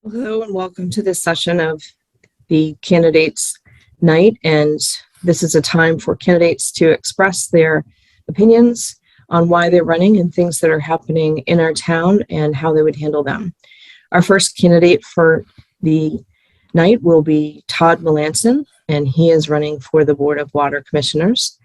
Hello and welcome to this session of the candidates night. And this is a time for candidates to express their opinions on why they're running and things that are happening in our town and how they would handle them. Our first candidate for the night will be Todd Malanson, and he is running for the Board of Water Commissioners.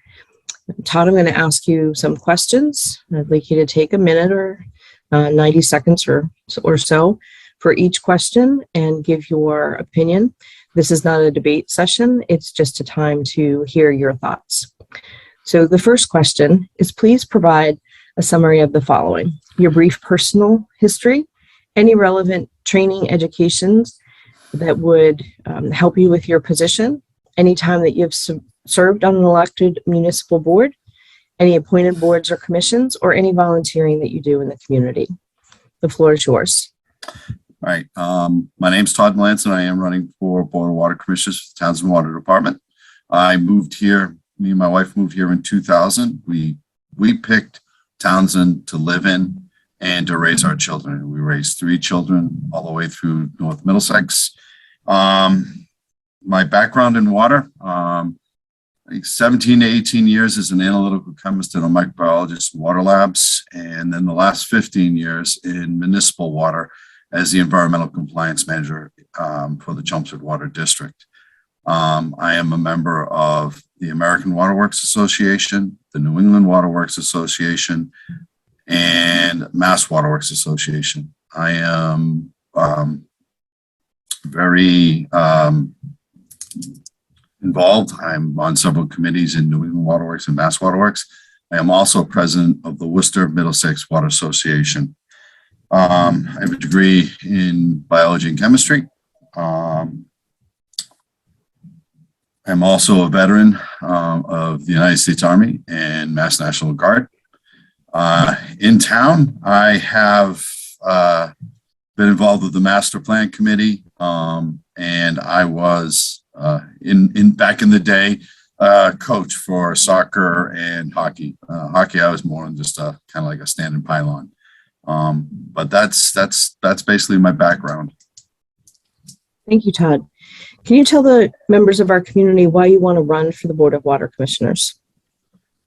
Todd, I'm going to ask you some questions. I'd like you to take a minute or 90 seconds or so for each question and give your opinion. This is not a debate session. It's just a time to hear your thoughts. So the first question is, please provide a summary of the following: your brief personal history, any relevant training educations that would help you with your position, any time that you've served on an elected municipal board, any appointed boards or commissions, or any volunteering that you do in the community. The floor is yours. All right. My name's Todd Lanson. I am running for Board of Water Commissioners for the Townsend Water Department. I moved here. Me and my wife moved here in 2000. We picked Townsend to live in and to raise our children. We raised 3 children all the way through North Middlesex. My background in water, 17 to 18 years as an analytical chemist and a microbiologist in water labs, and then the last 15 years in municipal water as the environmental compliance manager for the Chelmsford Water District. I am a member of the American Waterworks Association, the New England Waterworks Association, and Mass Waterworks Association. I am very involved. I'm on several committees in New England Waterworks and Mass Waterworks. I am also president of the Worcester Middlesex Water Association. I have a degree in biology and chemistry. I'm also a veteran of the United States Army and Mass National Guard. In town, I have been involved with the Master Plan Committee, and I was back in the day coach for soccer and hockey. Hockey, I was more than just kind of like a standing pylon. But that's basically my background. Thank you, Todd. Can you tell the members of our community why you want to run for the Board of Water Commissioners?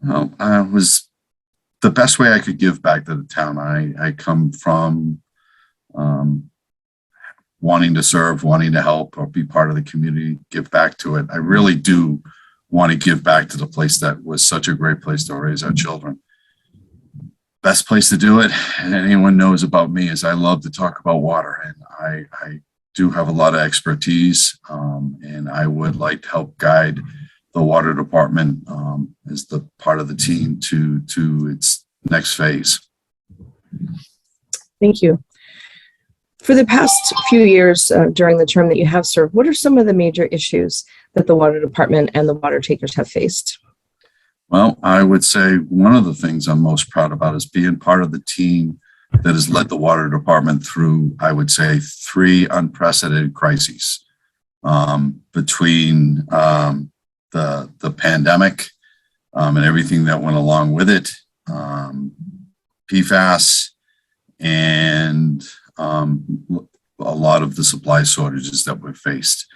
Well, was the best way I could give back to the town. I come from wanting to serve, wanting to help, or be part of the community, give back to it. I really do want to give back to the place that was such a great place to raise our children. Best place to do it, and anyone knows about me, is I love to talk about water, and I do have a lot of expertise, and I would like to help guide the water department as the part of the team to its next phase. Thank you. For the past few years during the term that you have served, what are some of the major issues that the water department and the water takers have faced? Well, I would say one of the things I'm most proud about is being part of the team that has led the water department through, I would say, 3 unprecedented crises between the pandemic and everything that went along with it, PFAS, and a lot of the supply shortages that we've faced.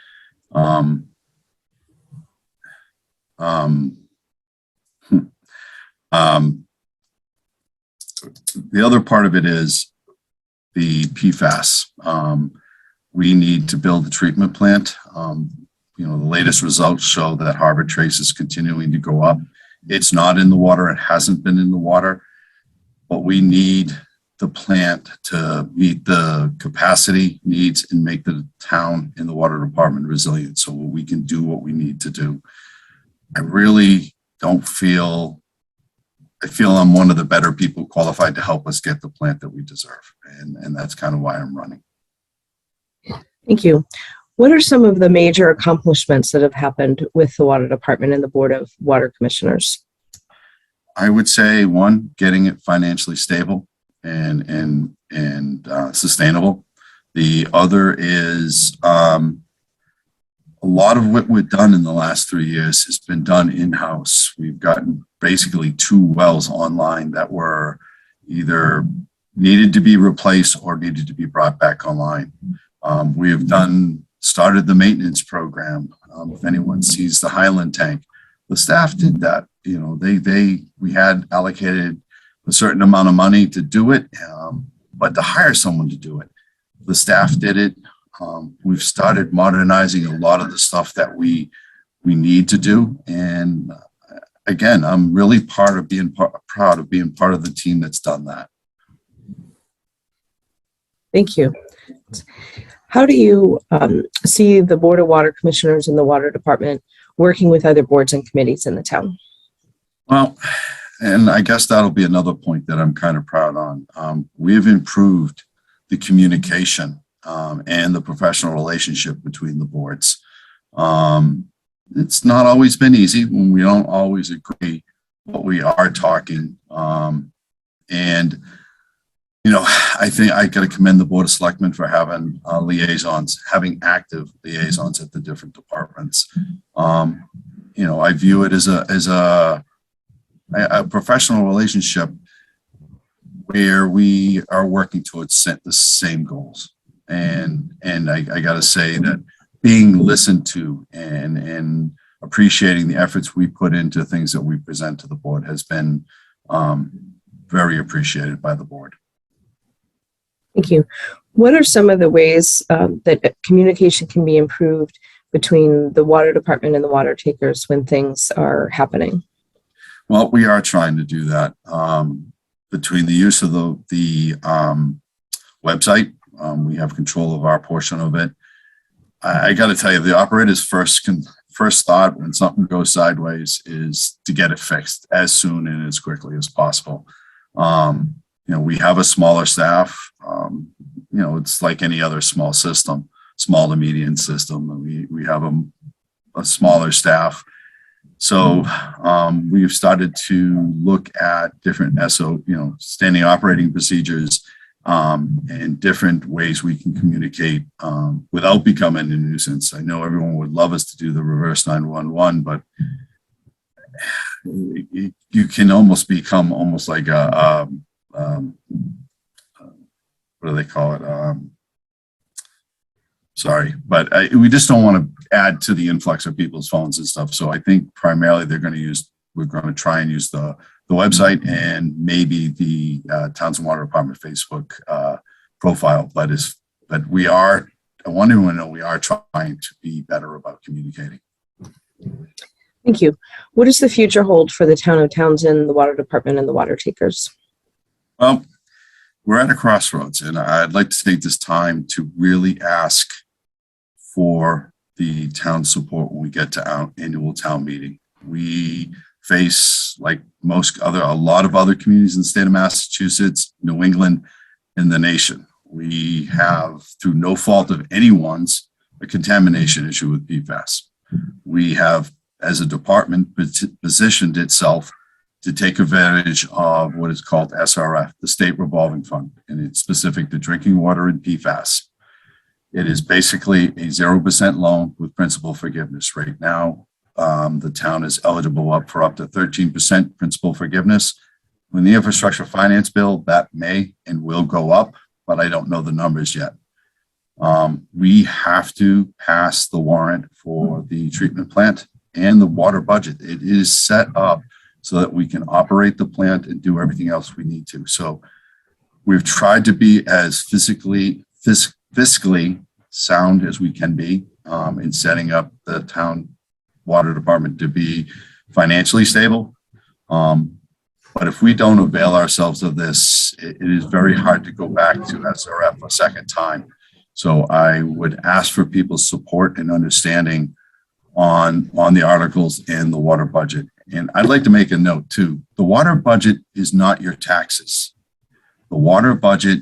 The other part of it is the PFAS. We need to build a treatment plant. The latest results show that harbor trace is continuing to go up. It's not in the water. It hasn't been in the water, but we need the plant to meet the capacity needs and make the town and the water department resilient so we can do what we need to do. I really don't feel, I feel I'm one of the better people qualified to help us get the plant that we deserve. And that's kind of why I'm running. Thank you. What are some of the major accomplishments that have happened with the water department and the Board of Water Commissioners? I would say, one, getting it financially stable and sustainable. The other is a lot of what we've done in the last 3 years has been done in-house. We've gotten basically 2 wells online that were either needed to be replaced or needed to be brought back online. We have started the maintenance program. If anyone sees the Highland tank, the staff did that. You know, we had allocated a certain amount of money to do it, but to hire someone to do it, the staff did it. We've started modernizing a lot of the stuff that we need to do. And again, I'm really proud of being part of the team that's done that. Thank you. How do you see the Board of Water Commissioners and the Water Department working with other boards and committees in the town? Well, and I guess that'll be another point that I'm kind of proud on. We've improved the communication and the professional relationship between the boards. It's not always been easy when we don't always agree, but we are talking. And, you know, I think I got to commend the Board of Selectmen for having having active liaisons at the different departments. You know, I view it as a professional relationship where we are working towards the same goals. And I got to say that being listened to and appreciating the efforts we put into things that we present to the board has been very appreciated by the board. Thank you. What are some of the ways that communication can be improved between the water department and the water takers when things are happening? Well, we are trying to do that between the use of the website. We have control of our portion of it. I got to tell you, the operator's first thought when something goes sideways is to get it fixed as soon and as quickly as possible. You know, we have a smaller staff. You know, it's like any other small system, small to medium system. We have a smaller staff. So we've started to look at different standing operating procedures and different ways we can communicate without becoming a nuisance. I know everyone would love us to do the reverse 911, but you can almost become almost like a what do they call it? Sorry, but we just don't want to add to the influx of people's phones and stuff. So I think primarily we're going to try and use the website and maybe the Townsend Water Department Facebook profile. But we are, I want everyone to know we are trying to be better about communicating. Thank you. What does the future hold for the town of Townsend, the water department, and the water takers? Well, we're at a crossroads, and I'd like to take this time to really ask for the town's support when we get to our annual town meeting. We face, like a lot of other communities in the state of Massachusetts, New England, and the nation. We have, through no fault of anyone's, a contamination issue with PFAS. We have, as a department, positioned itself to take advantage of what is called SRF, the State Revolving Fund, and it's specific to drinking water and PFAS. It is basically a 0% loan with principal forgiveness. Right now, the town is eligible for up to 13% principal forgiveness. When the infrastructure finance bill, that may and will go up, but I don't know the numbers yet. We have to pass the warrant for the treatment plant and the water budget. It is set up so that we can operate the plant and do everything else we need to. So we've tried to be as fiscally sound as we can be in setting up the town water department to be financially stable. But if we don't avail ourselves of this, it is very hard to go back to SRF a second time. So I would ask for people's support and understanding on the articles and the water budget. And I'd like to make a note too. The water budget is not your taxes. The water budget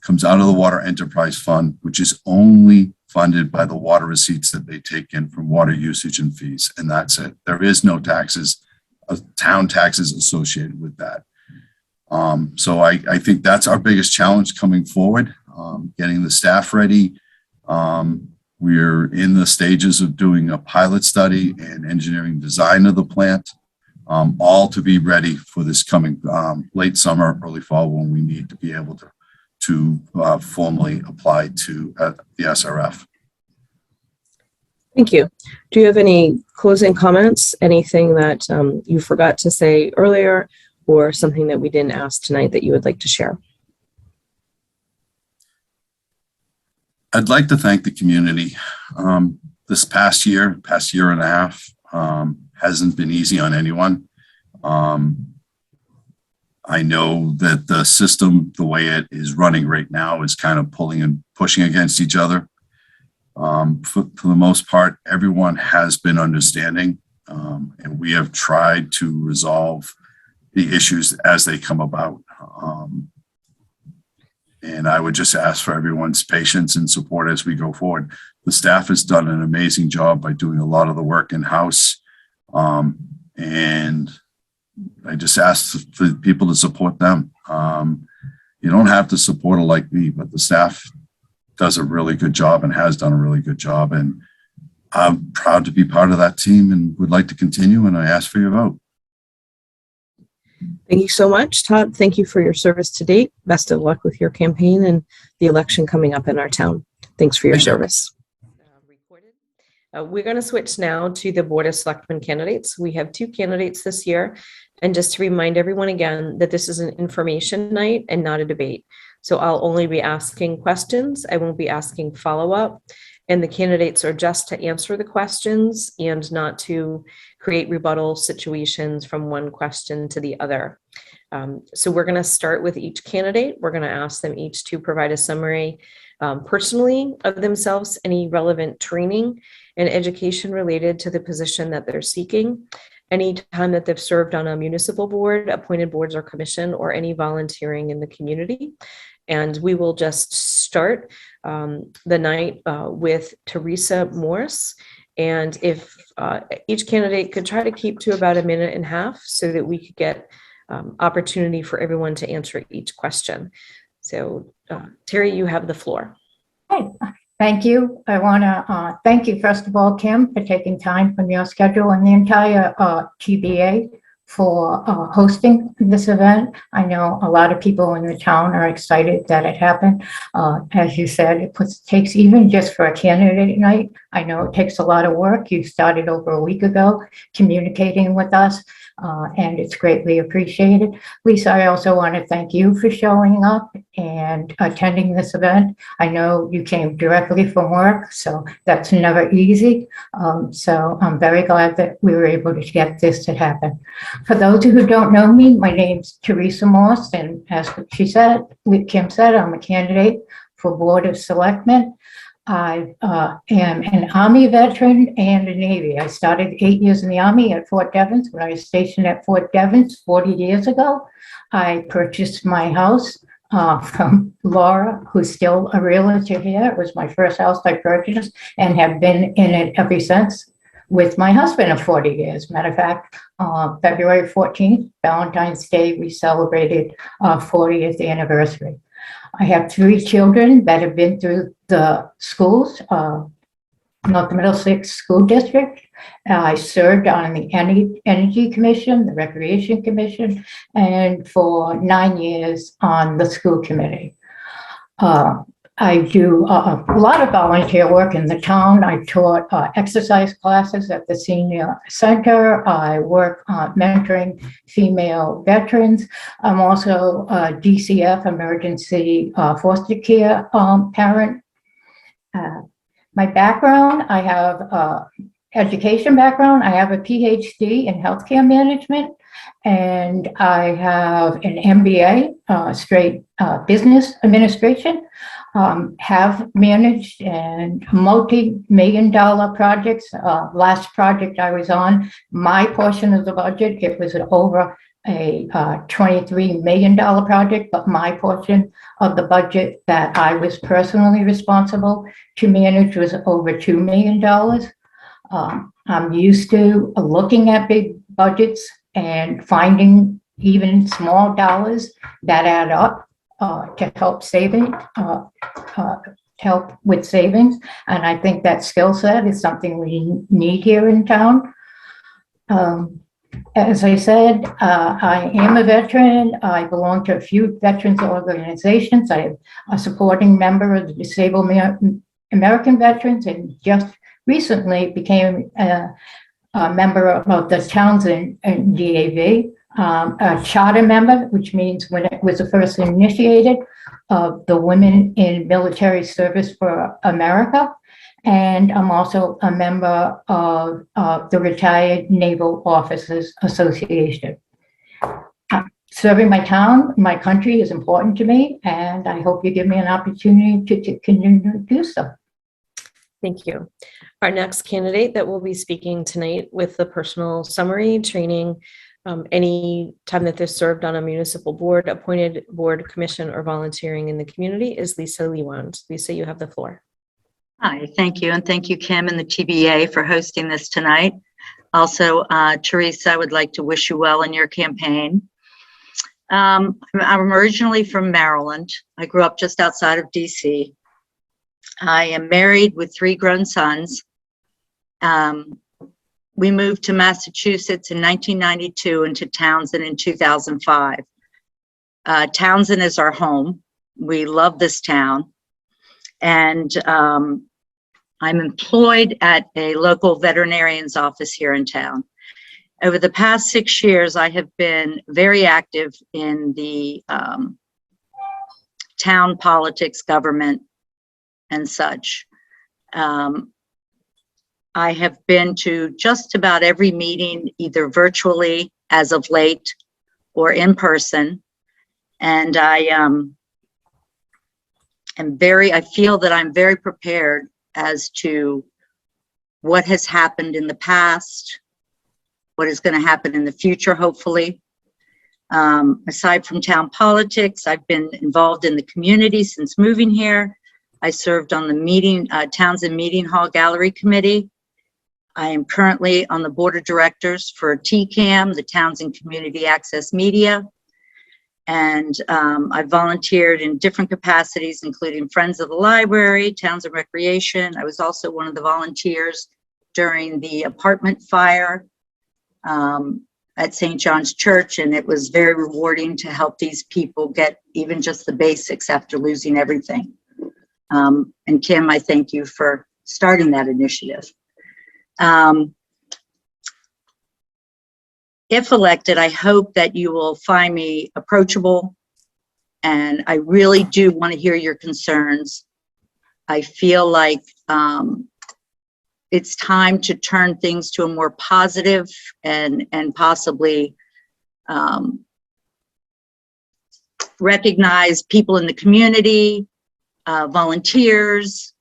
comes out of the Water Enterprise Fund, which is only funded by the water receipts that they take in from water usage and fees. And that's it. There is no taxes, town taxes associated with that. So I think that's our biggest challenge coming forward, getting the staff ready. We're in the stages of doing a pilot study and engineering design of the plant, all to be ready for this coming late summer, early fall, when we need to be able to to formally apply to the SRF. Thank you. Do you have any closing comments? Anything that you forgot to say earlier, or something that we didn't ask tonight that you would like to share? I'd like to thank the community. This past year and a half, hasn't been easy on anyone. I know that the system, the way it is running right now, is kind of pulling and pushing against each other. For the most part, everyone has been understanding, and we have tried to resolve the issues as they come about. And I would just ask for everyone's patience and support as we go forward. The staff has done an amazing job by doing a lot of the work in-house. And I just ask for people to support them. You don't have to support it like me, but the staff does a really good job and has done a really good job. And I'm proud to be part of that team and would like to continue. And I ask for your vote. Thank you so much, Todd. Thank you for your service to date. Best of luck with your campaign and the election coming up in our town. Thanks for your service. We're going to switch now to the Board of Selectmen candidates. We have 2 candidates this year. And just to remind everyone again that this is an information night and not a debate. So I'll only be asking questions. I won't be asking follow-up. And the candidates are just to answer the questions and not to create rebuttal situations from one question to the other. So we're going to start with each candidate. We're going to ask them each to provide a summary personally of themselves, any relevant training and education related to the position that they're seeking, any time that they've served on a municipal board, appointed boards or commission, or any volunteering in the community. And we will just start the night with Teresa Morse. And if each candidate could try to keep to about 1.5 minutes so that we could get opportunity for everyone to answer each question. So Terry, you have the floor. Hey, thank you. I want to thank you, first of all, Kim, for taking time from your schedule, and the entire TBA for hosting this event. I know a lot of people in the town are excited that it happened. As you said, it takes, even just for a candidate night, I know it takes a lot of work. You started over a week ago communicating with us, and it's greatly appreciated. Lisa, I also want to thank you for showing up and attending this event. I know you came directly from work, so that's never easy. So I'm very glad that we were able to get this to happen. For those who don't know me, my name's Teresa Morse, and as Kim said, I'm a candidate for Board of Selectmen. I am an Army veteran and a Navy. I started 8 years in the Army at Fort Devens. When I was stationed at Fort Devens 40 years ago, I purchased my house from Laura, who's still a realtor here. It was my first house I purchased and have been in it ever since with my husband of 40 years. Matter of fact, February 14th, Valentine's Day, we celebrated our 40th anniversary. I have 3 children that have been through the schools, North Middlesex School District. I served on the Energy Commission, the Recreation Commission, and for 9 years on the school committee. I do a lot of volunteer work in the town. I taught exercise classes at the senior center. I work on mentoring female veterans. I'm also a DCF, emergency foster care parent. My background, I have education background. I have a PhD in healthcare management, and I have an MBA, straight business administration. Have managed and multi-million-dollar projects. Last project I was on, my portion of the budget, it was over a $23 million project, but my portion of the budget that I was personally responsible to manage was over $2 million. I'm used to looking at big budgets and finding even small dollars that add up to help help with savings. And I think that skill set is something we need here in town. As I said, I am a veteran. I belong to a few veterans organizations. I am a supporting member of the Disabled American Veterans, and just recently became a member of the Townsend DAV, a charter member, which means when it was the first initiated of the Women in Military Service for America. And I'm also a member of the Retired Naval Officers Association. Serving my town, my country is important to me, and I hope you give me an opportunity to continue to do so. Thank you. Our next candidate that will be speaking tonight with the personal summary training, any time that they're served on a municipal board, appointed board, commission, or volunteering in the community is Lisa Leewand. Lisa, you have the floor. Hi, thank you. And thank you, Kim and the TBA for hosting this tonight. Also, Teresa, I would like to wish you well in your campaign. I'm originally from Maryland. I grew up just outside of DC. I am married with 3 grown sons. We moved to Massachusetts in 1992 and to Townsend in 2005. Townsend is our home. We love this town. And I'm employed at a local veterinarian's office here in town. Over the past 6 years, I have been very active in the town politics, government, and such. I have been to just about every meeting, either virtually as of late or in person. And I feel that I'm very prepared as to what has happened in the past, what is going to happen in the future, hopefully. Aside from town politics, I've been involved in the community since moving here. I served on the Townsend Meeting Hall Gallery Committee. I am currently on the board of directors for TCAM, the Townsend Community Access Media. And I volunteered in different capacities, including Friends of the Library, Townsend Recreation. I was also one of the volunteers during the apartment fire at St. John's Church, and it was very rewarding to help these people get even just the basics after losing everything. And Kim, I thank you for starting that initiative. If elected, I hope that you will find me approachable, and I really do want to hear your concerns. I feel like it's time to turn things to a more positive and possibly recognize people in the community, volunteers,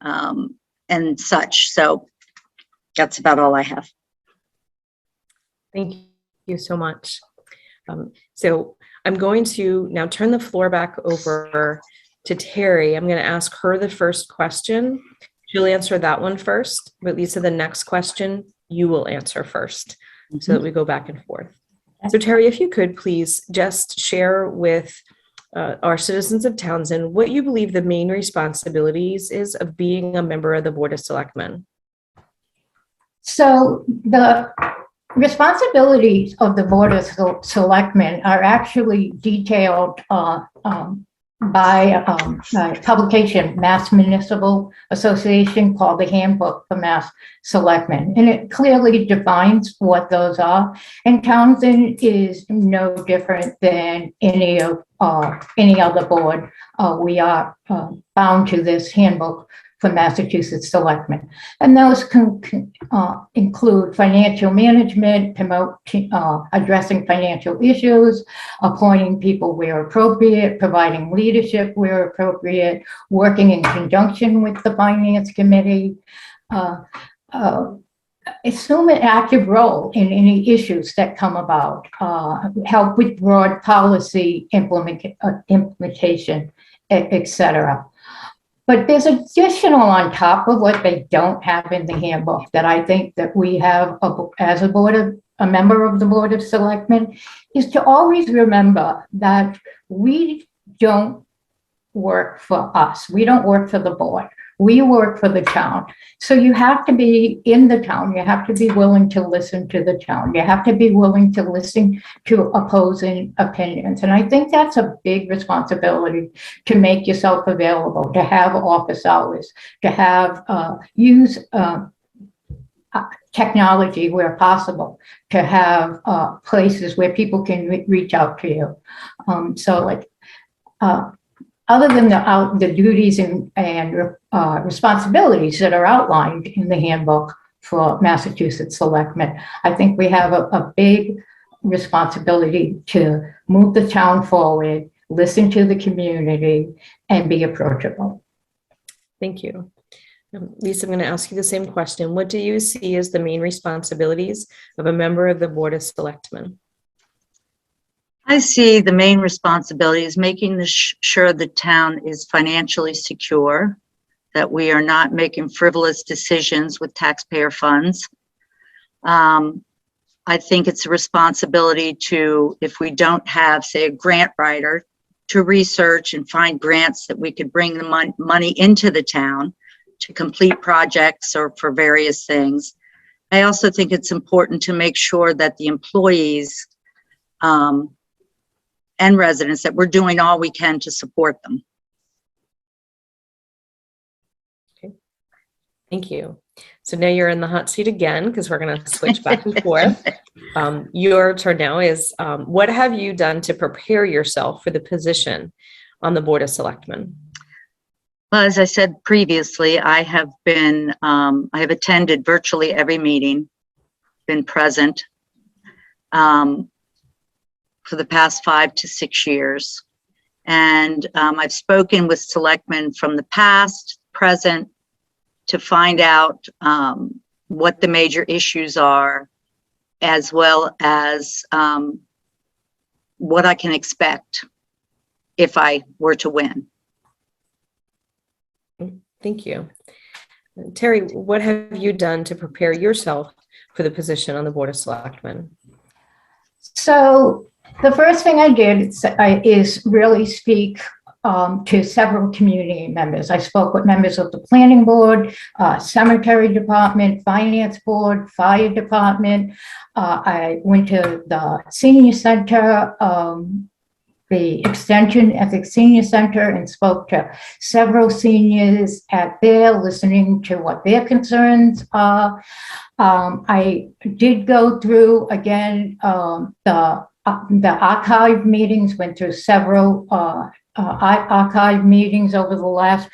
and such. So that's about all I have. Thank you so much. So I'm going to now turn the floor back over to Terry. I'm going to ask her the first question. She'll answer that one first, but Lisa, the next question you will answer first, so that we go back and forth. So Terry, if you could please just share with our citizens of Townsend what you believe the main responsibilities is of being a member of the Board of Selectmen. So the responsibilities of the Board of Selectmen are actually detailed by a publication, Mass Municipal Association, called the Handbook for Mass Selectmen. And it clearly defines what those are. And Townsend is no different than any other board. We are bound to this handbook for Massachusetts Selectmen. And those include financial management, addressing financial issues, appointing people where appropriate, providing leadership where appropriate, working in conjunction with the Finance Committee, assume an active role in any issues that come about, help with broad policy implementation, etc. But there's additional on top of what they don't have in the handbook that I think that we have as a member of the Board of Selectmen, is to always remember that we don't work for us. We don't work for the board. We work for the town. So you have to be in the town. You have to be willing to listen to the town. You have to be willing to listen to opposing opinions. And I think that's a big responsibility, to make yourself available, to have office hours, to have, use technology where possible, to have places where people can reach out to you. Other than the duties and responsibilities that are outlined in the handbook for Massachusetts Selectmen, I think we have a big responsibility to move the town forward, listen to the community, and be approachable. Thank you. Lisa, I'm going to ask you the same question. What do you see as the main responsibilities of a member of the Board of Selectmen? I see the main responsibility is making sure the town is financially secure, that we are not making frivolous decisions with taxpayer funds. I think it's a responsibility to, if we don't have, say, a grant writer, to research and find grants that we could bring the money into the town to complete projects or for various things. I also think it's important to make sure that the employees and residents, that we're doing all we can to support them. Okay. Thank you. So now you're in the hot seat again, because we're going to switch back and forth. Your turn now is, what have you done to prepare yourself for the position on the Board of Selectmen? Well, as I said previously, I have attended virtually every meeting, been present for the past 5 to 6 years. And I've spoken with selectmen from the past, present, to find out what the major issues are, as well as what I can expect if I were to win. Thank you. Terry, what have you done to prepare yourself for the position on the Board of Selectmen? So the first thing I did is really speak to several community members. I spoke with members of the planning board, cemetery department, finance board, fire department. I went to the senior center, the extension at the senior center, and spoke to several seniors at there, listening to what their concerns are. I did go through again the archive meetings, went through several archive meetings over the last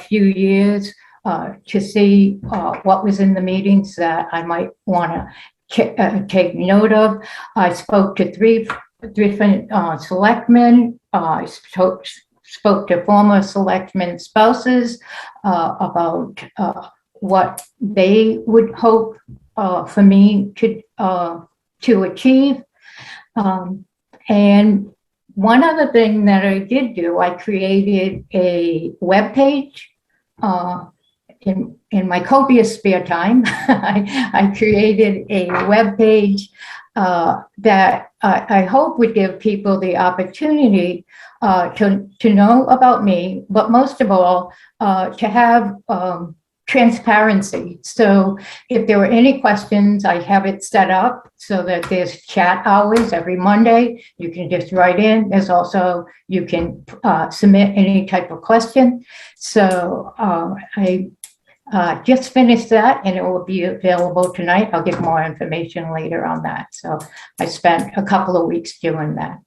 few years to see what was in the meetings that I might want to take note of. I spoke to three different selectmen. I spoke to former selectmen spouses about what they would hope for me to achieve. And one other thing that I did do, I created a web page in my copious spare time. I created a web page that I hope would give people the opportunity to know about me, but most of all, to have transparency. So if there were any questions, I have it set up so that there's chat hours every Monday. You can just write in. There's also, you can submit any type of question. So I just finished that, and it will be available tonight. I'll give more information later on that. So I spent a couple of weeks doing that.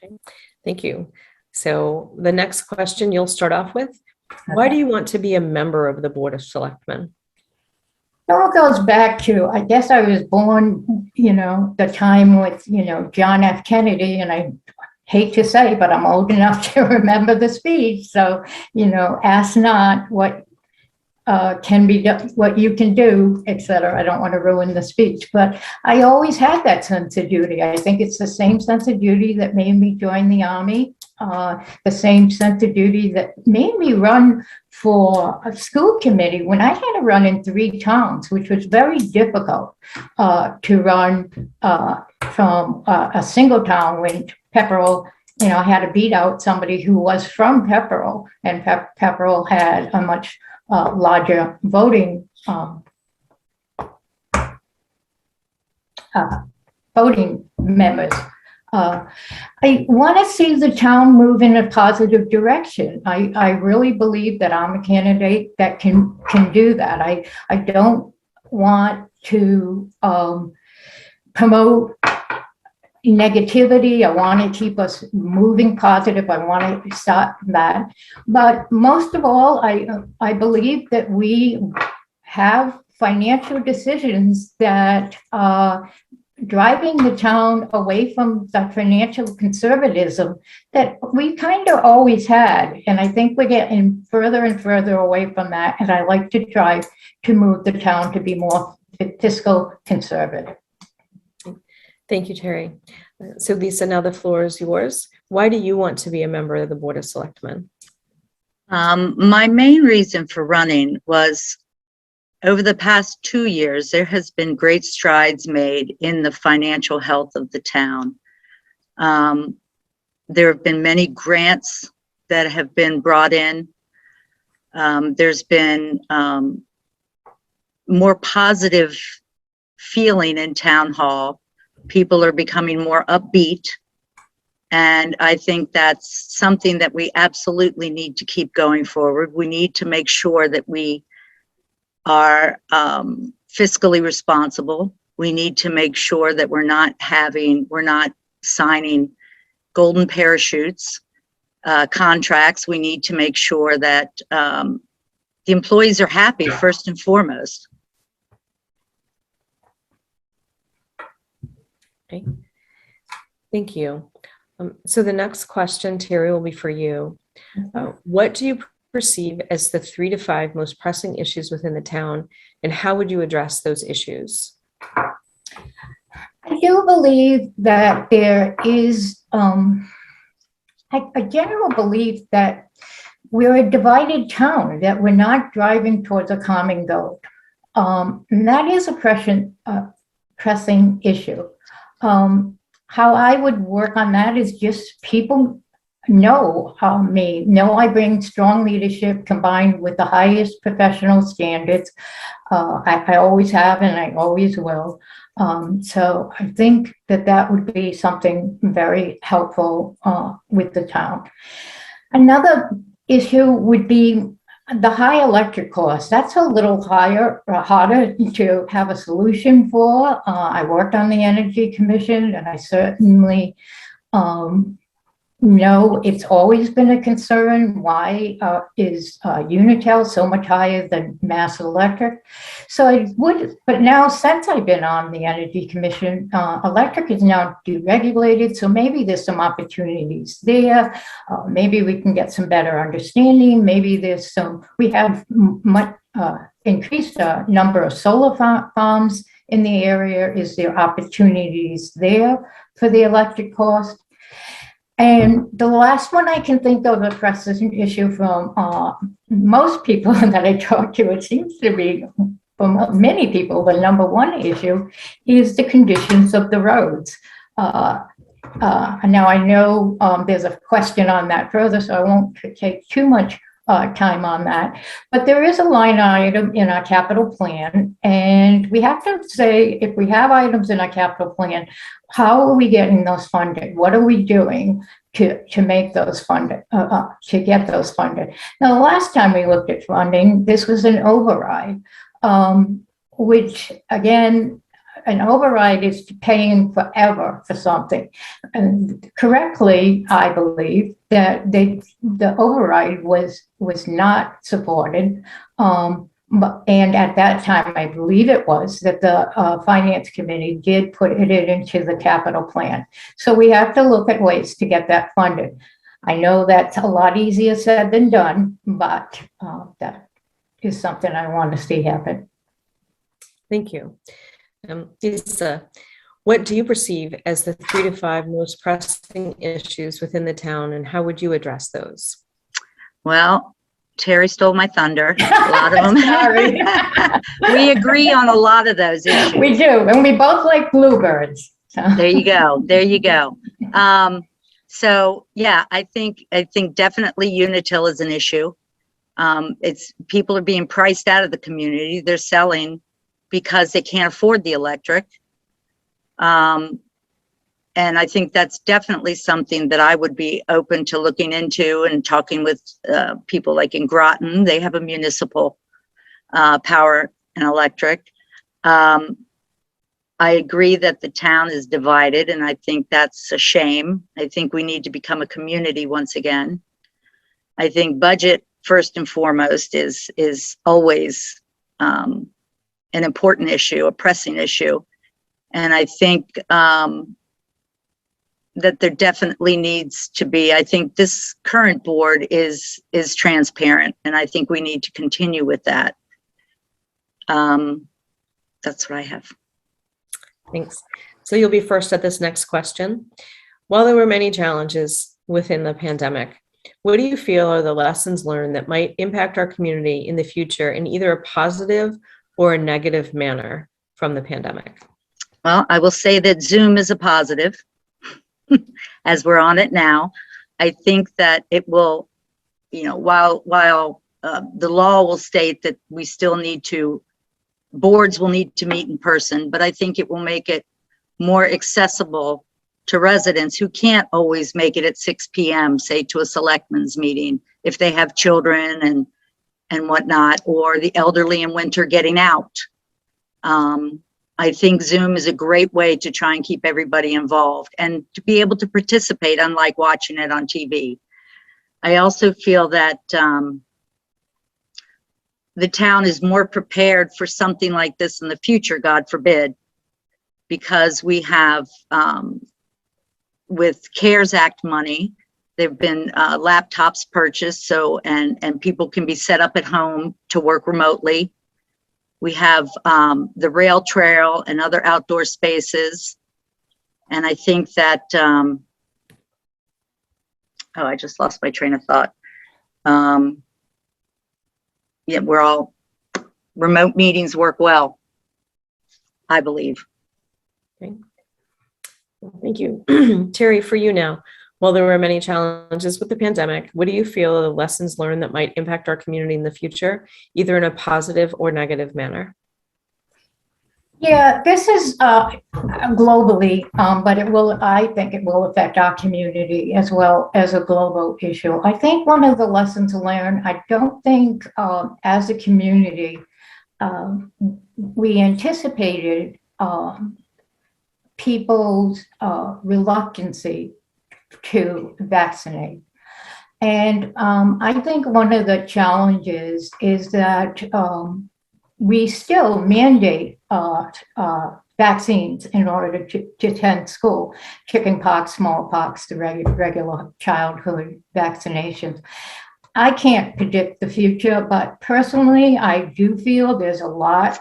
Okay. Thank you. So the next question you'll start off with, why do you want to be a member of the Board of Selectmen? It all goes back to, I guess I was born, the time with, John F. Kennedy, and I hate to say, but I'm old enough to remember the speech. So, ask not what can be done, what you can do, etc. I don't want to ruin the speech, but I always had that sense of duty. I think it's the same sense of duty that made me join the Army, the same sense of duty that made me run for a school committee when I had to run in 3 towns, which was very difficult to run from a single town when Pepperell I had to beat out somebody who was from Pepperell, and Pepperell had a much larger voting members. I want to see the town move in a positive direction. I really believe that I'm a candidate that can do that. I don't want to promote negativity. I want to keep us moving positive. I want to start that. But most of all, I believe that we have financial decisions that driving the town away from the financial conservatism that we kind of always had. And I think we're getting further and further away from that. And I like to try to move the town to be more fiscal conservative. Thank you, Terry. So Lisa, now the floor is yours. Why do you want to be a member of the Board of Selectmen? My main reason for running was over the past 2 years, there has been great strides made in the financial health of the town. There have been many grants that have been brought in. There's been more positive feeling in town hall. People are becoming more upbeat. And I think that's something that we absolutely need to keep going forward. We need to make sure that we are fiscally responsible. We need to make sure that we're not signing golden parachutes contracts. We need to make sure that the employees are happy first and foremost. Okay. Thank you. So the next question, Terry, will be for you. What do you perceive as the 3 to 5 most pressing issues within the town, and how would you address those issues? I do believe that there is a general belief that we're a divided town, that we're not driving towards a common goal. And that is a pressing issue. How I would work on that is just people know me, know I bring strong leadership combined with the highest professional standards. I always have and I always will. So I think that would be something very helpful with the town. Another issue would be the high electric cost. That's a little harder to have a solution for. I worked on the Energy Commission, and I certainly know it's always been a concern. Why is Unitel so much higher than Mass Electric? So but now since I've been on the Energy Commission, electric is now deregulated. So maybe there's some opportunities there. Maybe we can get some better understanding. Maybe we have much increased number of solar farms in the area. Is there opportunities there for the electric cost? And the last one I can think of, a pressing issue from most people that I talk to, it seems to be from many people, the number one issue is the conditions of the roads. Now I know there's a question on that further, so I won't take too much time on that. But there is a line item in our capital plan, and we have to say, if we have items in our capital plan, how are we getting those funded? What are we doing to make those funded, to get those funded? Now, the last time we looked at funding, this was an override, which again, an override is paying forever for something. And correctly, I believe that the override was not supported. And at that time, I believe it was that the Finance Committee did put it into the capital plan. So we have to look at ways to get that funded. I know that's a lot easier said than done, but that is something I want to see happen. Thank you. Lisa, what do you perceive as the 3 to 5 most pressing issues within the town, and how would you address those? Well, Terry stole my thunder. A lot of them. Sorry. We agree on a lot of those issues. We do, and we both like bluebirds. So. There you go. There you go. So yeah, I think definitely Unitil is an issue. It's people are being priced out of the community. They're selling because they can't afford the electric. And I think that's definitely something that I would be open to looking into and talking with people like in Groton. They have a municipal power and electric. I agree that the town is divided, and I think that's a shame. I think we need to become a community once again. I think budget, first and foremost, is always an important issue, a pressing issue. And I think that there definitely needs to be, I think this current board is transparent, and I think we need to continue with that. That's what I have. Thanks. So you'll be first at this next question. While there were many challenges within the pandemic, what do you feel are the lessons learned that might impact our community in the future in either a positive or a negative manner from the pandemic? Well, I will say that Zoom is a positive as we're on it now. I think that it will, while the law will state that we still need to, boards will need to meet in person, but I think it will make it more accessible to residents who can't always make it at 6 p.m., say to a selectmen's meeting, if they have children and whatnot, or the elderly in winter getting out. I think Zoom is a great way to try and keep everybody involved and to be able to participate, unlike watching it on TV. I also feel that the town is more prepared for something like this in the future, God forbid, because we have, with CARES Act money, there've been laptops purchased, so and people can be set up at home to work remotely. We have the rail trail and other outdoor spaces, and I think that I just lost my train of thought. Yeah, we're all, remote meetings work well, I believe. Okay. Thank you. Terry, for you now, while there were many challenges with the pandemic, what do you feel are the lessons learned that might impact our community in the future, either in a positive or negative manner? Yeah, this is globally, but I think it will affect our community as well as a global issue. I think one of the lessons learned, I don't think as a community, we anticipated people's reluctancy to vaccinate. And I think one of the challenges is that we still mandate vaccines in order to attend school, chickenpox, smallpox, the regular childhood vaccinations. I can't predict the future, but personally, I do feel there's a lot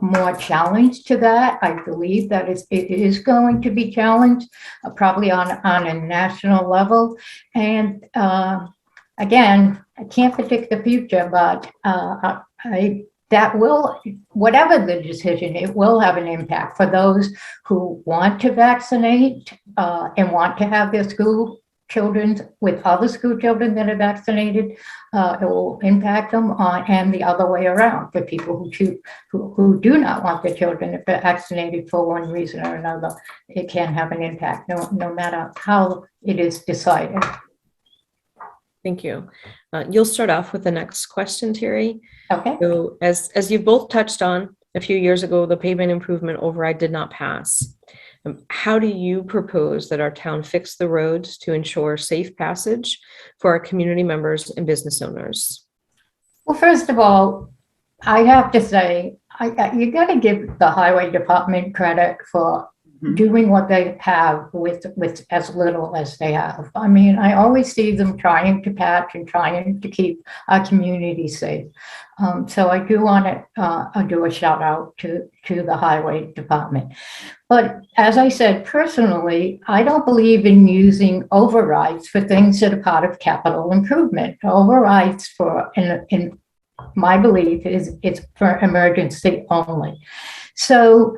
more challenge to that. I believe that it is going to be challenged, probably on a national level. And again, I can't predict the future, but that will, whatever the decision, it will have an impact for those who want to vaccinate and want to have their school children with other school children that are vaccinated. It will impact them and the other way around for people who do not want their children if they're vaccinated for one reason or another. It can have an impact no matter how it is decided. Thank you. You'll start off with the next question, Terry. Okay. So as you both touched on, a few years ago, the pavement improvement override did not pass. How do you propose that our town fix the roads to ensure safe passage for our community members and business owners? Well, first of all, I have to say, you got to give the highway department credit for doing what they have with as little as they have. I mean, I always see them trying to patch and trying to keep our community safe. So I do want to do a shout out to the highway department. But as I said, personally, I don't believe in using overrides for things that are part of capital improvement. Overrides in my belief it's for emergency only. So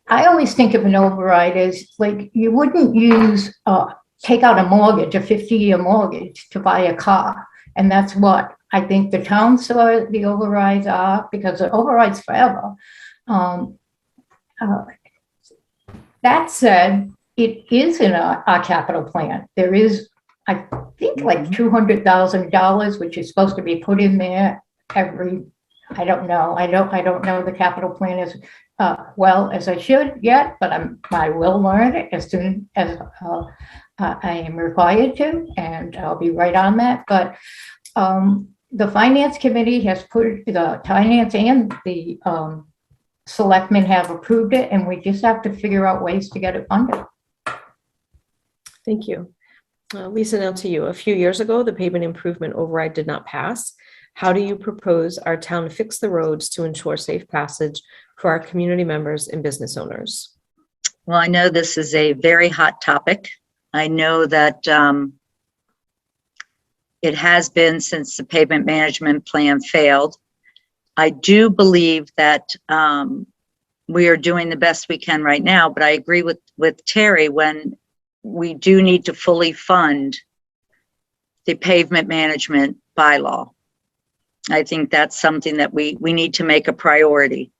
I always think of an override as like you wouldn't use take out a mortgage, a 50-year mortgage to buy a car. And that's what I think the town saw the overrides are, because the overrides forever. That said, it is in our capital plan. There is, I think, like $200,000, which is supposed to be put in there every, I don't know. I don't know the capital plan as well as I should yet, but I will learn it as soon as I am required to, and I'll be right on that. But the finance committee has put, the finance and the selectmen have approved it, and we just have to figure out ways to get it funded. Thank you. Lisa, now to you. A few years ago, the pavement improvement override did not pass. How do you propose our town fix the roads to ensure safe passage for our community members and business owners? Well, I know this is a very hot topic. I know that it has been since the pavement management plan failed. I do believe that we are doing the best we can right now, but I agree with Terry when we do need to fully fund the pavement management bylaw. I think that's something that we need to make a priority.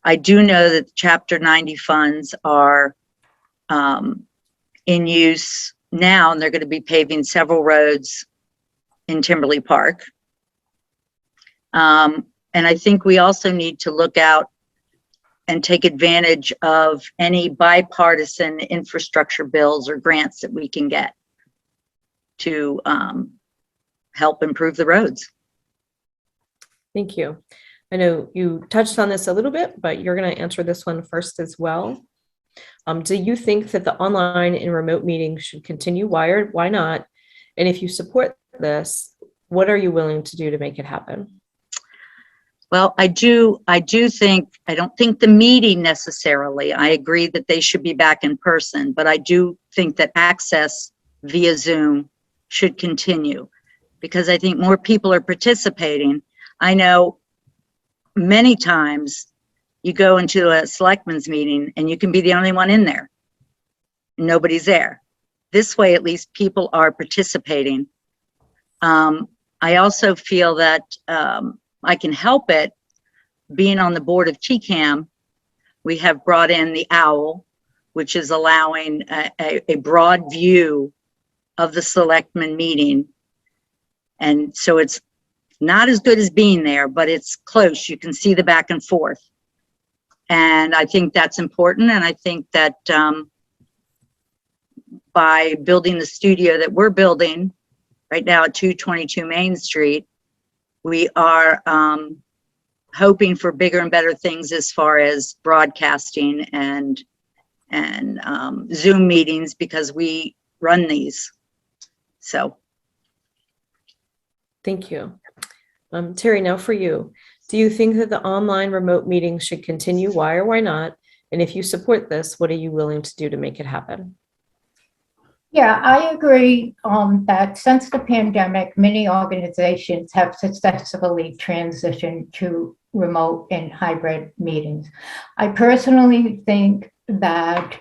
I do know that Chapter 90 funds are in use now, and they're going to be paving several roads in Timberley Park. And I think we also need to look out and take advantage of any bipartisan infrastructure bills or grants that we can get to help improve the roads. Thank you. I know you touched on this a little bit, but you're going to answer this one first as well. Do you think that the online and remote meetings should continue? Why or why not? And if you support this, what are you willing to do to make it happen? Well, I don't think the meeting necessarily. I agree that they should be back in person, but I do think that access via Zoom should continue because I think more people are participating. I know many times you go into a selectmen's meeting and you can be the only one in there. Nobody's there. This way, at least people are participating. I also feel that I can help it. Being on the board of TCAM, we have brought in the OWL, which is allowing a broad view of the selectmen meeting. And so it's not as good as being there, but it's close. You can see the back and forth. And I think that's important. And I think that by building the studio that we're building right now at 222 Main Street, we are hoping for bigger and better things as far as broadcasting and Zoom meetings because we run these. So. Thank you. Terry, now for you. Do you think that the online remote meetings should continue? Why or why not? And if you support this, what are you willing to do to make it happen? Yeah, I agree that since the pandemic, many organizations have successfully transitioned to remote and hybrid meetings. I personally think that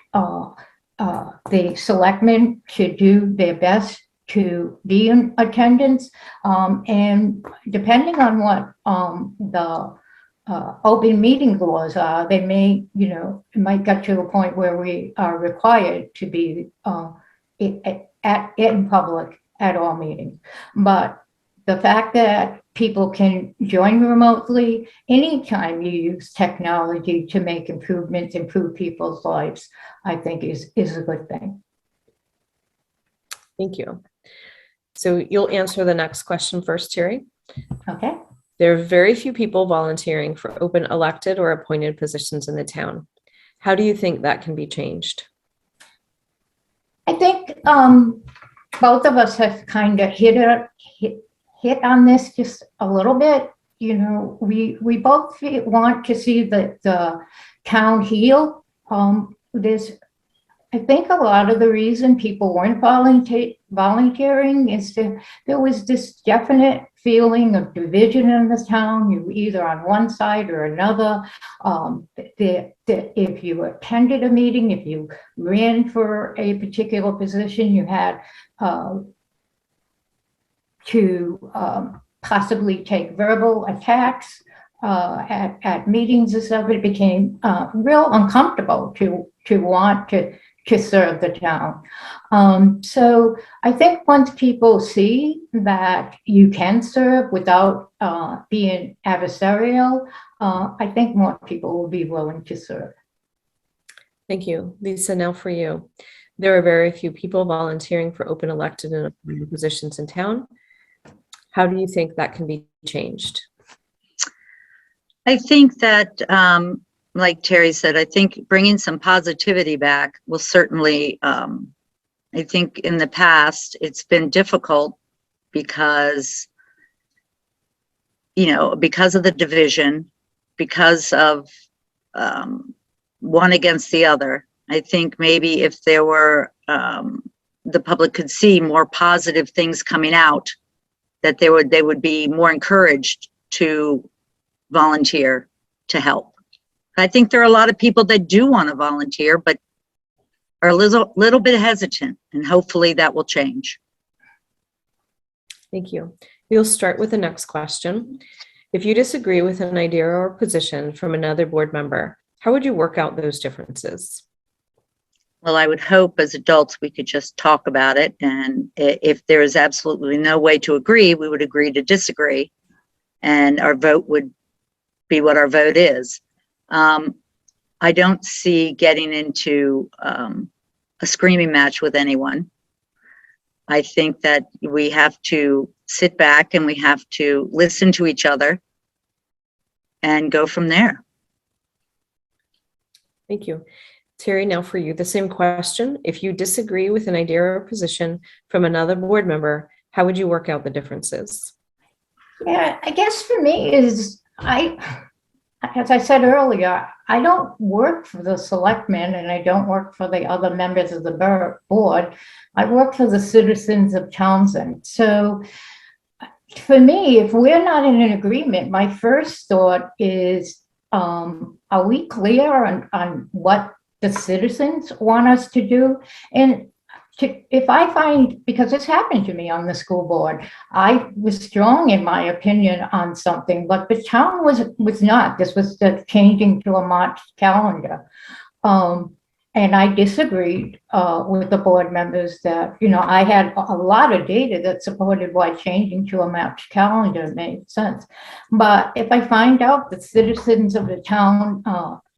the selectmen should do their best to be in attendance, and depending on what the open meeting laws are, they may, it might get to a point where we are required to be in public at all meetings. But the fact that people can join remotely anytime you use technology to make improvements, improve people's lives, I think is a good thing. Thank you. So you'll answer the next question first, Terry. Okay. There are very few people volunteering for open elected or appointed positions in the town. How do you think that can be changed? I think both of us have kind of hit on this just a little bit. We both want to see the town heal. There's I think a lot of the reason people weren't volunteering is that there was this definite feeling of division in the town. You were either on one side or another. If you attended a meeting, if you ran for a particular position, you had to possibly take verbal attacks at meetings and stuff. It became real uncomfortable to want to serve the town. So I think once people see that you can serve without being adversarial, I think more people will be willing to serve. Thank you. Lisa, now for you. There are very few people volunteering for open elected and appointed positions in town. How do you think that can be changed? I think that, like Terry said, I think bringing some positivity back will certainly, I think in the past, it's been difficult because, because of the division, because of one against the other. I think maybe if there were, the public could see more positive things coming out, that they would be more encouraged to volunteer to help. I think there are a lot of people that do want to volunteer, but are a little bit hesitant, and hopefully that will change. Thank you. We'll start with the next question. If you disagree with an idea or position from another board member, how would you work out those differences? Well, I would hope as adults we could just talk about it, and if there is absolutely no way to agree, we would agree to disagree, and our vote would be what our vote is. I don't see getting into a screaming match with anyone. I think that we have to sit back and we have to listen to each other and go from there. Thank you. Terry, now for you, the same question. If you disagree with an idea or position from another board member, how would you work out the differences? Yeah, I guess for me is as I said earlier, I don't work for the selectmen and I don't work for the other members of the board. I work for the citizens of Townsend. So for me, if we're not in an agreement, my first thought is, are we clear on what the citizens want us to do? And if I find, because this happened to me on the school board, I was strong in my opinion on something, but the town was not. This was the changing to a March calendar. And I disagreed with the board members that, I had a lot of data that supported why changing to a March calendar made sense. But if I find out that citizens of the town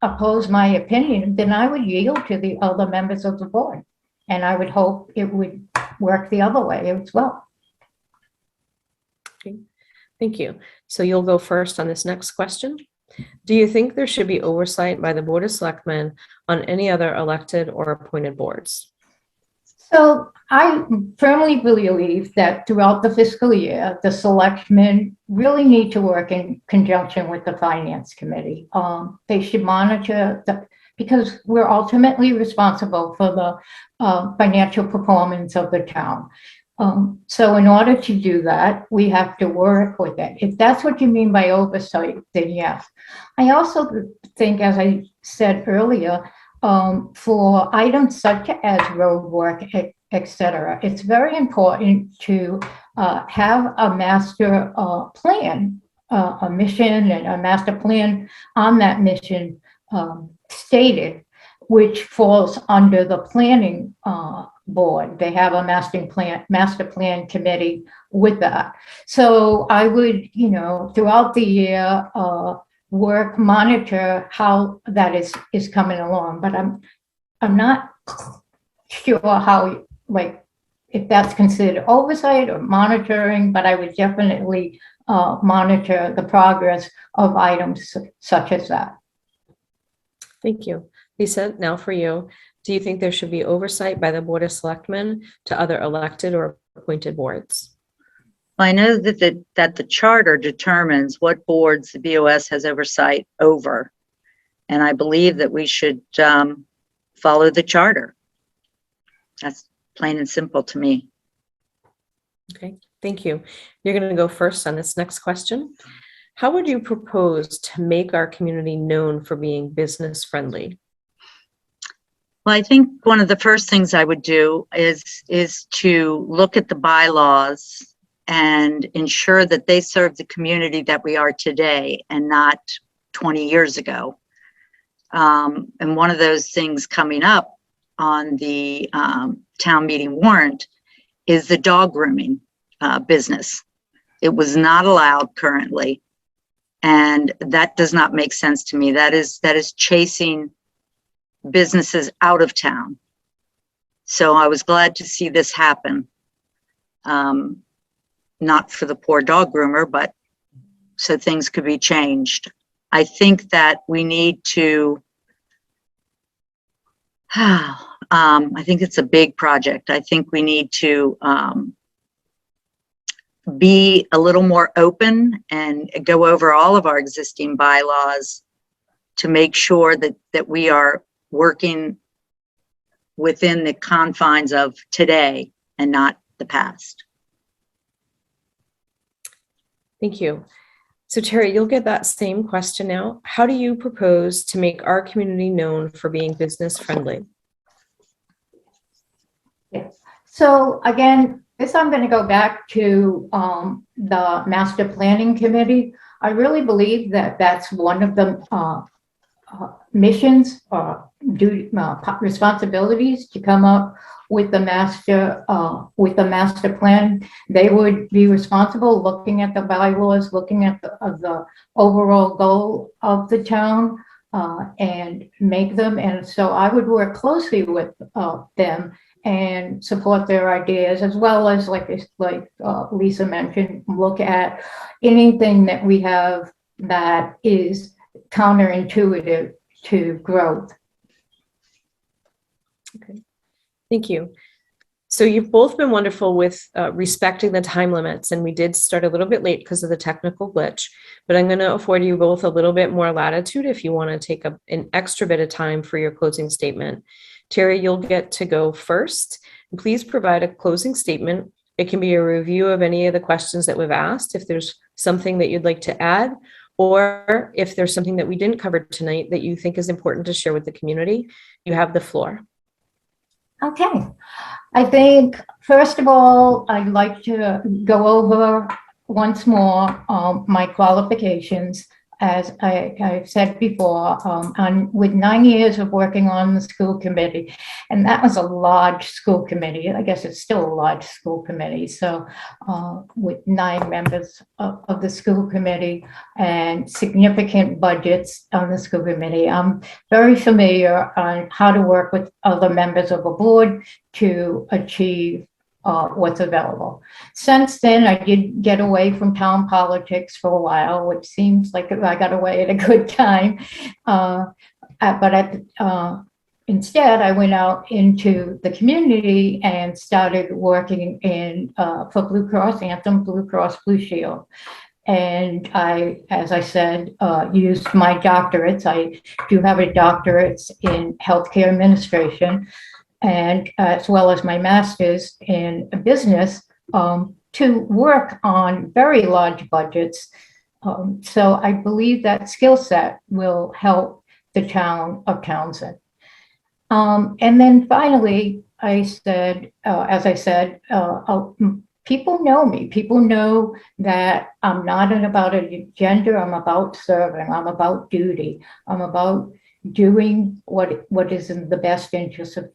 oppose my opinion, then I would yield to the other members of the board. And I would hope it would work the other way as well. Okay. Thank you. So you'll go first on this next question. Do you think there should be oversight by the Board of Selectmen on any other elected or appointed boards? So I firmly believe that throughout the fiscal year, the selectmen really need to work in conjunction with the Finance Committee. They should monitor because we're ultimately responsible for the financial performance of the town. So in order to do that, we have to work with it. If that's what you mean by oversight, then yes. I also think, as I said earlier, for items such as road work, et cetera, it's very important to have a master plan, a mission and a master plan on that mission stated, which falls under the planning board. They have a master plan committee with that. So I would, throughout the year, monitor how that is coming along. But I'm not sure how, if that's considered oversight or monitoring, but I would definitely monitor the progress of items such as that. Thank you. Lisa, now for you. Do you think there should be oversight by the Board of Selectmen to other elected or appointed boards? I know that the charter determines what boards the BOS has oversight over. And I believe that we should follow the charter. That's plain and simple to me. Okay, thank you. You're going to go first on this next question. How would you propose to make our community known for being business friendly? Well, I think one of the first things I would do is to look at the bylaws and ensure that they serve the community that we are today and not 20 years ago. And one of those things coming up on the town meeting warrant is the dog grooming business. It was not allowed currently, and that does not make sense to me. That is chasing businesses out of town. So I was glad to see this happen. Not for the poor dog groomer, but so things could be changed. I think that we need to, I think it's a big project. I think we need to be a little more open and go over all of our existing bylaws to make sure that we are working within the confines of today and not the past. Thank you. So Terry, you'll get that same question now. How do you propose to make our community known for being business friendly? Yes. So again, this I'm going to go back to the Master Planning Committee. I really believe that that's one of the missions or responsibilities to come up with the master plan. They would be responsible looking at the bylaws, looking at the overall goal of the town and make them. And so I would work closely with them and support their ideas, as well as like Lisa mentioned, look at anything that we have that is counterintuitive to growth. Okay, thank you. So you've both been wonderful with respecting the time limits, and we did start a little bit late because of the technical glitch, but I'm going to afford you both a little bit more latitude if you want to take an extra bit of time for your closing statement. Terry, you'll get to go first. Please provide a closing statement. It can be a review of any of the questions that we've asked, if there's something that you'd like to add, or if there's something that we didn't cover tonight that you think is important to share with the community. You have the floor. Okay. I think, first of all, I'd like to go over once more my qualifications. As I've said before, with 9 years of working on the school committee, and that was a large school committee. I guess it's still a large school committee. So with 9 members of the school committee and significant budgets on the school committee, I'm very familiar on how to work with other members of a board to achieve what's available. Since then, I did get away from town politics for a while, which seems like I got away at a good time. Instead, I went out into the community and started working for Blue Cross Anthem, Blue Cross Blue Shield. And I, as I said, used my doctorates. I do have a doctorate in healthcare administration, and as well as my master's in business, to work on very large budgets. So I believe that skill set will help the town of Townsend. And then finally, I said, as I said, people know me. People know that I'm not about an agenda. I'm about serving. I'm about duty. I'm about doing what is in the best interest of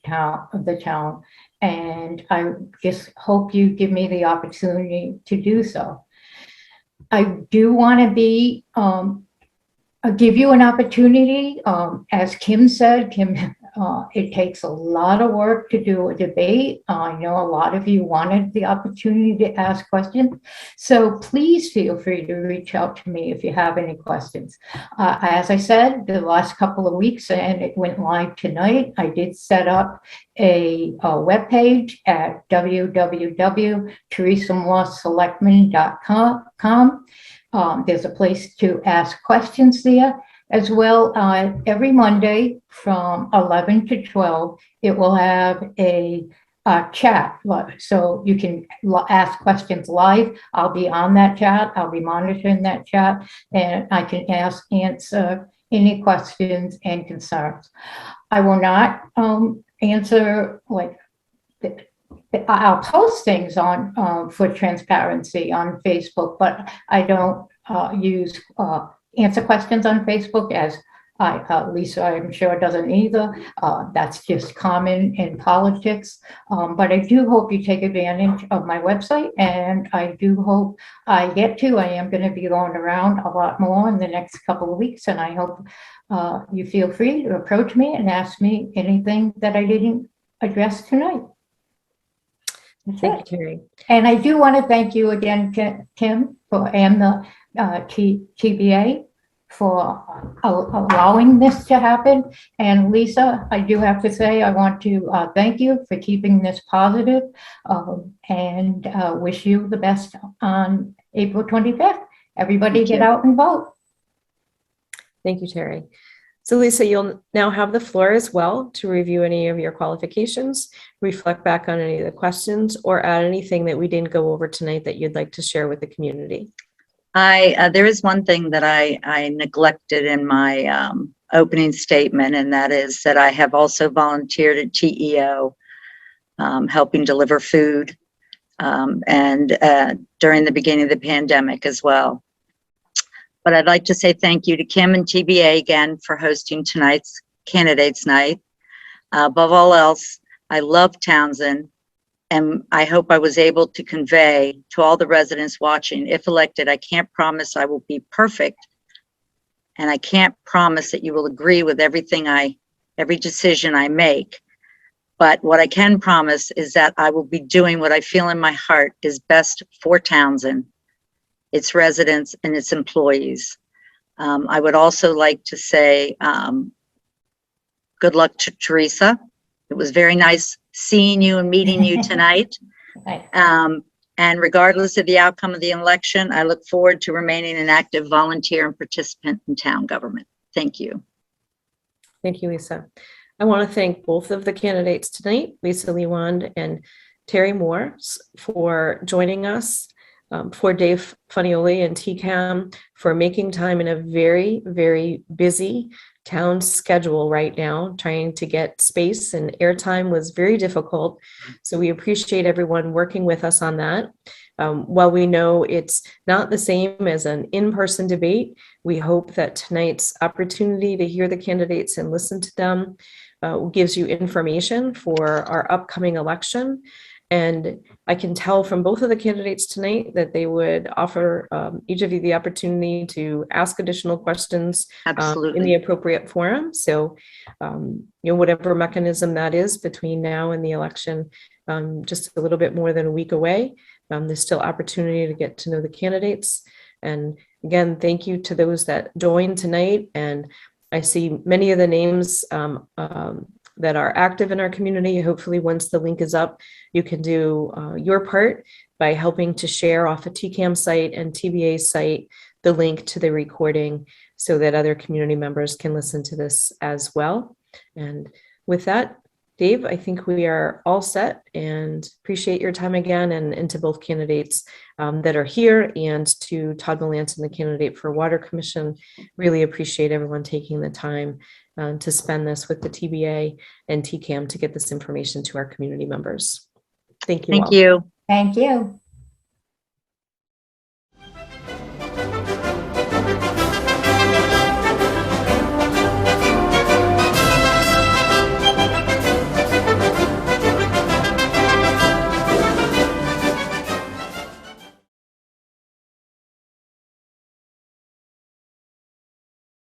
the town, and I just hope you give me the opportunity to do so. I do want to give you an opportunity. As Kim said, it takes a lot of work to do a debate. I know a lot of you wanted the opportunity to ask questions, so please feel free to reach out to me if you have any questions. As I said, the last couple of weeks, and it went live tonight, I did set up a webpage at www.teresamawselectmen.com. There's a place to ask questions there. As well, every Monday from 11 to 12, it will have a chat, so you can ask questions live. I'll be on that chat. I'll be monitoring that chat, and I can answer any questions and concerns. I will not answer I'll post things on for transparency on Facebook, but I don't use answer questions on Facebook, as Lisa, I'm sure, doesn't either. That's just common in politics. But I do hope you take advantage of my website, and I do hope I am going to be going around a lot more in the next couple of weeks, and I hope you feel free to approach me and ask me anything that I didn't address tonight. Thank you, Terry. And I do want to thank you again, Kim, and the TBA for allowing this to happen. And Lisa, I do have to say, I want to thank you for keeping this positive, and wish you the best on April 25th. Everybody get out and vote. Thank you, Terry. So Lisa, you'll now have the floor as well to review any of your qualifications, reflect back on any of the questions, or add anything that we didn't go over tonight that you'd like to share with the community. There is one thing that I neglected in my opening statement, and that is that I have also volunteered at TEO, helping deliver food, and during the beginning of the pandemic as well. But I'd like to say thank you to Kim and TBA again for hosting tonight's Candidates Night. Above all else, I love Townsend, and I hope I was able to convey to all the residents watching, if elected, I can't promise I will be perfect, and I can't promise that you will agree with every decision I make. But what I can promise is that I will be doing what I feel in my heart is best for Townsend, its residents, and its employees. I would also like to say good luck to Teresa. It was very nice seeing you and meeting you tonight. And regardless of the outcome of the election, I look forward to remaining an active volunteer and participant in town government. Thank you. Thank you, Lisa. I want to thank both of the candidates tonight, Lisa Leewand and Terry Moore, for joining us. For Dave Funioli and TCAM for making time in a very, very busy town schedule right now. Trying to get space and airtime was very difficult. So we appreciate everyone working with us on that. While we know it's not the same as an in-person debate, we hope that tonight's opportunity to hear the candidates and listen to them gives you information for our upcoming election. And I can tell from both of the candidates tonight that they would offer each of you the opportunity to ask additional questions in the appropriate forum. So, whatever mechanism that is between now and the election, just a little bit more than a week away, there's still opportunity to get to know the candidates. And again, thank you to those that joined tonight. And I see many of the names that are active in our community. Hopefully, once the link is up, you can do your part by helping to share off a TCAM site and TBA site the link to the recording so that other community members can listen to this as well. And with that, Dave, I think we are all set, and appreciate your time again, and to both candidates that are here, and to Todd Malanson, the candidate for Water Commission. Really appreciate everyone taking the time to spend this with the TBA and TCAM to get this information to our community members. Thank you all. Thank you. Thank you.